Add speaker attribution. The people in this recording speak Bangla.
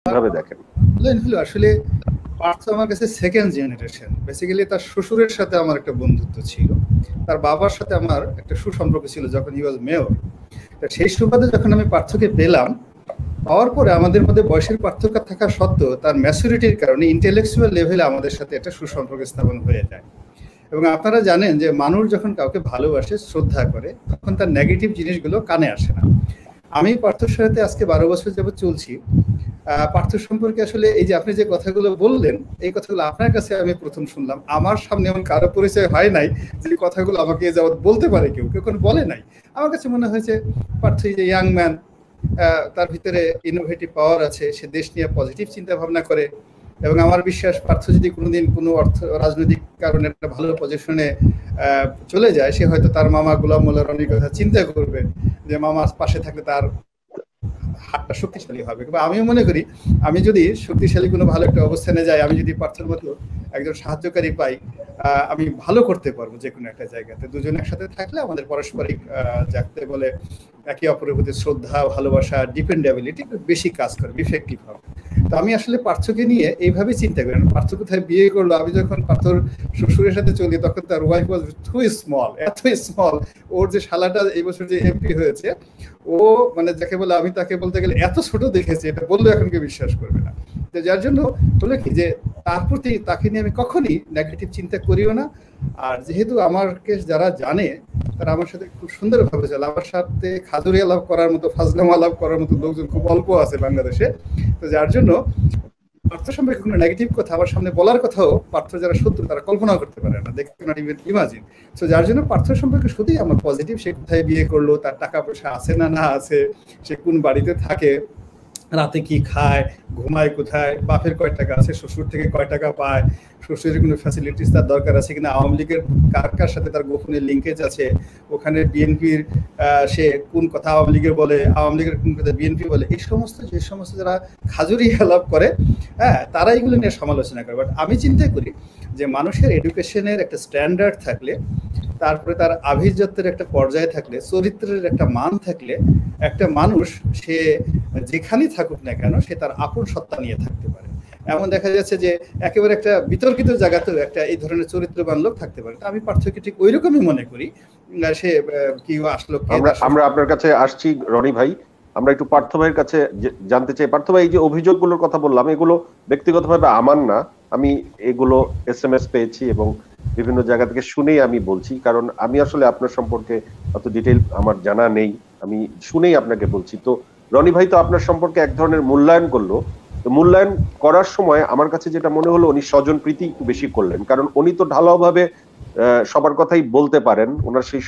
Speaker 1: ভাবে দেখেন?
Speaker 2: আসলে পার্থ আমার কাছে সেকেন্ড জেনারেশন। বেসিক্যালি তার শ্বশুরের সাথে আমার একটা বন্ধুত্ব ছিল, তার বাবার সাথে আমার একটা সুসম্পর্ক ছিল যখন হি ওয়াজ মেয়র। সেই সুবাদে যখন আমি পার্থকে পেলাম, পাওয়ার পরে আমাদের মধ্যে বয়সের পার্থক্য থাকা সত্ত্বেও তার ম্যাচুরিটির কারণে ইন্টেলেকচুয়াল লেভেলে আমাদের সাথে একটা সুসম্পর্ক স্থাপন হয়ে যায়। এবং আপনারা জানেন যে মানুষ যখন কাউকে ভালোবাসে, শ্রদ্ধা করে, তখন তার নেগেটিভ জিনিসগুলো কানে আসে না। আমি পার্থর সাথে আজকে 12 বছর যাবত চলছি। পার্থ সম্পর্কে আসলে এই যে আপনি যে কথাগুলো বললেন, এই কথাগুলো আপনার কাছে আমি প্রথম শুনলাম। আমার সামনে এমন কারো পরিচয় হয় নাই যে কথাগুলো আমাকে যাবত বলতে পারে, কেউ কেউ কোনো বলে নাই। আমার কাছে মনে হয়েছে পার্থ যে ইয়াং ম্যান, তার ভিতরে ইনোভেটিভ পাওয়ার আছে, সে দেশ নিয়ে পজিটিভ চিন্তা ভাবনা করে। এবং আমার বিশ্বাস পার্থ যদি কোনোদিন কোনো রাজনৈতিক কারণে একটা ভালো পজিশনে চলে যায়, সে হয়তো তার মামা গোলাম মোল্লার অনেক কথা চিন্তা করবে যে মামার পাশে থাকলে তার হাতটা শক্তিশালী হবে। কিন্তু আমিও মনে করি আমি যদি শক্তিশালী কোনো ভালো একটা অবস্থানে যাই, আমি যদি পার্থের মতো একজন সাহায্যকারী পাই, আমি ভালো করতে পারবো যে কোনো একটা জায়গাতে। দুজন একসাথে থাকলে আমাদের পারস্পরিক যাকে বলে একে অপরের প্রতি শ্রদ্ধা, ভালোবাসা, ডিপেন্ডেবিলিটি বেশি কাজ করবে, ইফেক্টিভ হবে। তো আমি আসলে পার্থকে নিয়ে এইভাবেই চিন্তা করি। পার্থ কোথায় বিয়ে করলো, আমি যখন পার্থর শ্বশুরের সাথে চলি তখন তার ওয়াইফ ওয়াজ টু স্মল, এত স্মল। ওর যে শালাটা এই বছর যে এমপি হয়েছে, ও মানে যাকে বলে আমি তাকে বলতে গেলে এত ছোট দেখেছি, এটা বললেও এখন কেউ বিশ্বাস করবে না। তো যার জন্য হলো কি যে তার প্রতি তাকে নিয়ে আমি কখনই নেগেটিভ চিন্তা করিও না। আর যেহেতু আমাকে যারা জানে তারা আমার সাথে খুব সুন্দরভাবে চলে, আমার সাথে খাজুরি আলাপ করার মতো, ফাজলাম আলাপ করার মতো লোকজন খুব অল্প আছে বাংলাদেশে। তো যার জন্য পার্থ সম্পর্কে কোনো নেগেটিভ কথা আমার সামনে বলার কথাও পার্থ যারা শত্রু তারা কল্পনা করতে পারে না, দেখে নট ইভেন ইমাজিন। তো যার জন্য পার্থ সম্পর্কে শুধুই আমার পজিটিভ। সে কোথায় বিয়ে করলো, তার টাকা পয়সা আছে না না আছে, সে কোন বাড়িতে থাকে, রাতে কি খায়, ঘুমায় কোথায়, বাপের কয় টাকা আছে, শ্বশুর থেকে কয় টাকা পায়, শ্বশুরের কোনো ফ্যাসিলিটিস তার দরকার আছে কিনা, আওয়ামী লীগের কার কার সাথে তার গোপনে লিঙ্কেজ আছে, ওখানে বিএনপির সে কোন কথা আওয়ামী লীগের বলে, আওয়ামী লীগের কোন কথা বিএনপি বলে, এই সমস্ত যে সমস্ত যারা খাজুরি আলাপ করে, হ্যাঁ, তারা এগুলো নিয়ে সমালোচনা করে। বাট আমি চিন্তা করি যে মানুষের এডুকেশনের একটা স্ট্যান্ডার্ড থাকলে, তারপরে তার আভিজাত্যের একটা পর্যায়ে থাকলে, চরিত্রের একটা মান থাকলে, একটা মানুষ সে যেখানেই থাকুক না কেন সে তার আপন সত্তা নিয়ে থাকতে পারে। এমন দেখা যাচ্ছে যে একেবারে একটা বিতর্কিত জায়গাতেও একটা এই ধরনের চরিত্রবান লোক থাকতে পারে। আমি পার্থক্য ঠিক ওই রকমই মনে করি। সে কি আসলো,
Speaker 1: আমরা আপনার কাছে আসছি রনি ভাই। আমরা একটু পার্থ ভাইয়ের কাছে জানতে চাই। পার্থ ভাই, এই যে অভিযোগগুলোর কথা বললাম, এগুলো ব্যক্তিগতভাবে আমার না, আমি এগুলো SMS পেয়েছি এবং বিভিন্ন জায়গা থেকে শুনেই আমি বলছি, কারণ আমি আসলে আপনার সম্পর্কে অত ডিটেইল আমার জানা নেই, আমি শুনেই আপনাকে বলছি। তো রনি ভাই তো আপনার সম্পর্কে এক ধরনের মূল্যায়ন করলো। তো মূল্যায়ন করার সময় আমার কাছে যেটা মনে হলো, উনি স্বজন প্রীতি একটু বেশি করলেন, কারণ উনি তো ঢালাও ভাবে সবার কথাই বলতে পারেন, ওনার সেই